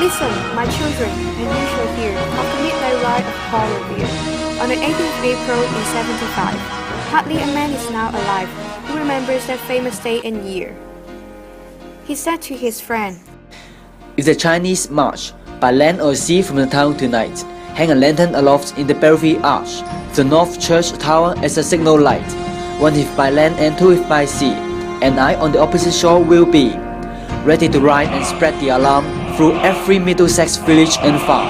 Listen, my children, and you shall hear of the midnight ride of Paul Revere. On the 18th of April in 75, hardly a man is now alive who remembers that famous day and year. He said to his friend, "If the Chinese march by land or sea from the town tonight, hang a lantern aloft in the belfry arch, the north church tower as a signal light. One if by land and two if by sea, and I on the opposite shore will be, ready to ride and spread the alarm through every Middlesex village and farm,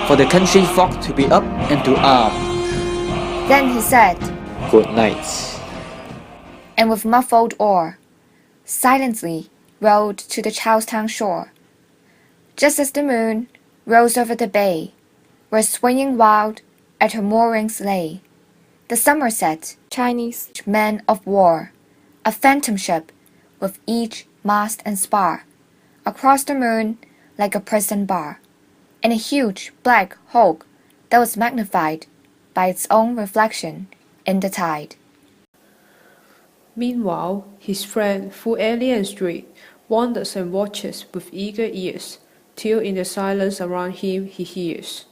for the country folk to be up and to arm." Then he said, "Good night," and with muffled oar, silently rowed to the Charlestown shore. Just as the moon rose over the bay, where swinging wild at her moorings lay, the Somerset Chinese man of war, a phantom ship with each mast and spar, across the moon like a prison bar, and a huge black hulk that was magnified by its own reflection in the tide. Meanwhile, his friend through alley and street wanders and watches with eager ears, till in the silence around him he hears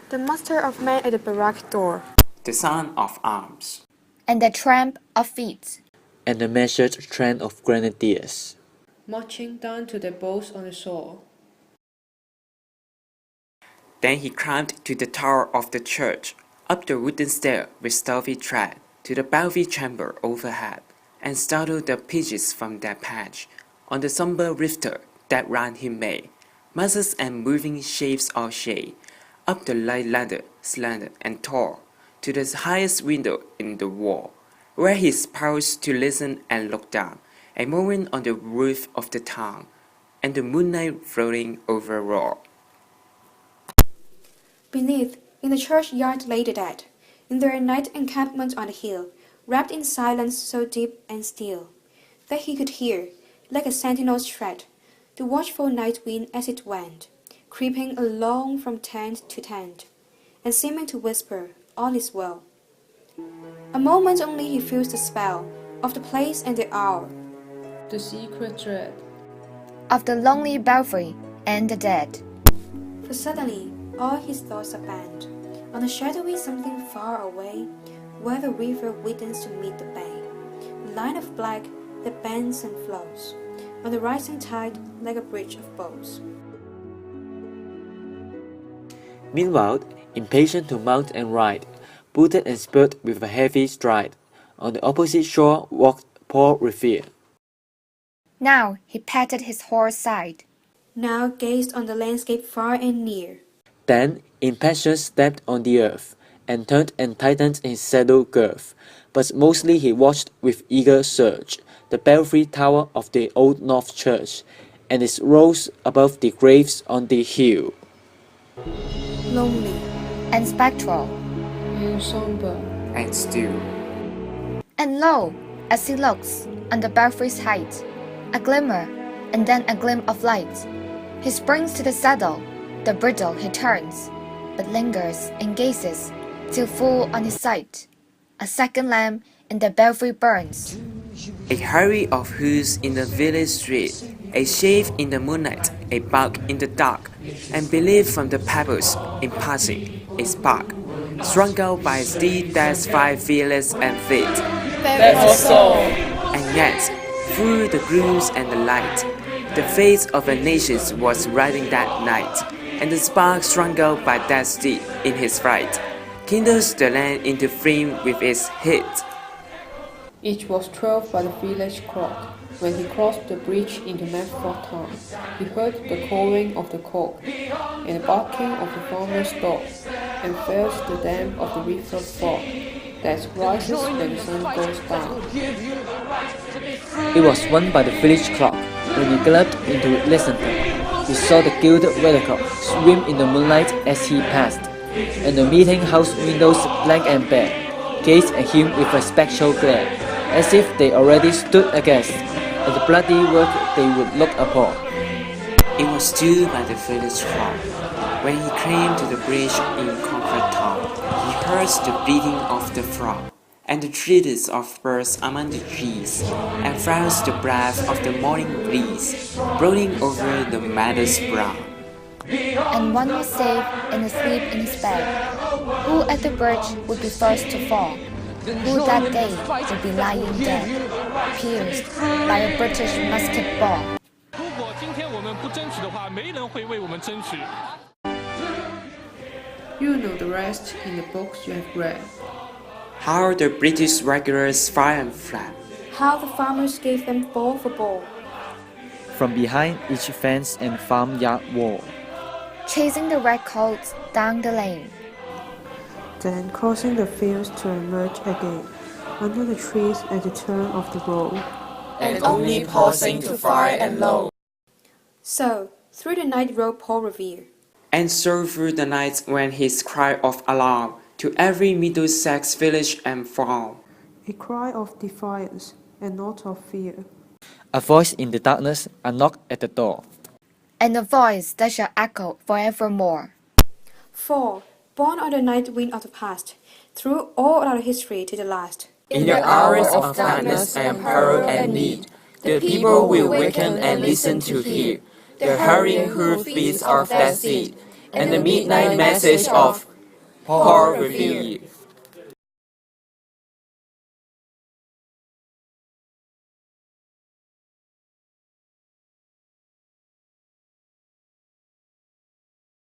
the muster of men at the barrack door, the sound of arms, and the tramp of feet, and the measured trend of grenadiers, marching down to their boats on the shore. Then he climbed to the tower of the church, up the wooden stair with stealthy tread, to the belfry chamber overhead, and startled the pigeons from their perch on the sombre rifter that round him made masses and moving shapes of shade, up the light ladder, slender and tall, to the highest window in the wall, where he paused to listen and look down, a moment on the roof of the town, and the moonlight floating over all. Beneath, in the churchyard lay the dead, in their night encampment on the hill, wrapped in silence so deep and still, that he could hear, like a sentinel's tread, the watchful night wind as it went, creeping along from tent to tent, and seeming to whisper, all is well. A moment only he feels the spell of the place and the hour, The secret dread of the lonely belfry and the dead. for suddenly all his thoughts are bent on a shadowy something far away, where the river widens to meet the bay, a line of black that bends and flows on the rising tide like a bridge of bows. Meanwhile, impatient to mount and ride, booted and spurred with a heavy stride, on the opposite shore walked Paul Revere. Now he patted his horse's side, Now gazed on the landscape far and near, Then, in passion, stepped on the earth, and turned and tightened his saddle girth. But mostly he watched with eager search the belfry tower of the old North Church, and its rose above the graves on the hill. lonely, and spectral, and somber, And still, and lo, as he looks on the belfry's height, a glimmer, and then a gleam of light. He springs to the saddle, the bridle he turns, but lingers and gazes till full on his sight. A second lamp in the belfry burns, a hurry of hoofs in the village street, a shave in the moonlight, a bark in the dark, and belief from the pebbles in passing, a spark, strung out by a steed that's five fearless and fit. And yet, through the glooms and the light, the fate of a nation was riding that night, and the spark strung out by that steed in his flight kindles the land into flame with its heat. It was 12 by the village clock. When he crossed the bridge into Medford town, he heard the cawing of the cock and the barking of the farmer's dog, and felt the damp of the river fog that rises when the sun goes down. It was 1 by the village clock. When he galloped into Lexington, he saw the gilded weathercock swim in the moonlight as he passed, and the meeting house windows blank and bare gazed at him with a spectral glare, as if they already stood aghast at the bloody work they would look upon. It was 2 by the village clock. When he came to the bridge in Concord town, he heard the bleating of the frog, and the treatise of birds among the trees, and felt the breath of the morning breeze blowing over the meadow's brow. and one was safe and asleep in his bed. Who at the bridge would be first to fall? Who that day would be lying dead, pierced by a British musket ball? 如果今天我们不争取的话，没人会为我们争取。 You know the rest in the books you have read. How the British regulars fired and fled. How the farmers gave them ball for ball. From behind each fence and farmyard wall. Chasing the redcoats down the lane. Then crossing the fields to emerge again, under the trees at the turn of the road. And only pausing to fire and load. So, through the night rode Paul Revere. And so through the night went his cry of alarm to every Middlesex village and farm. A cry of defiance and not of fear. A voice in the darkness, a knock at the door. And a voice that shall echo forevermore. For, born on the night wind of the past, through all our history to the last. In the hours of darkness and peril and need, the people will waken and listen to hear the hurrying hoofbeats of that seed, and the midnight message of Paul Revere.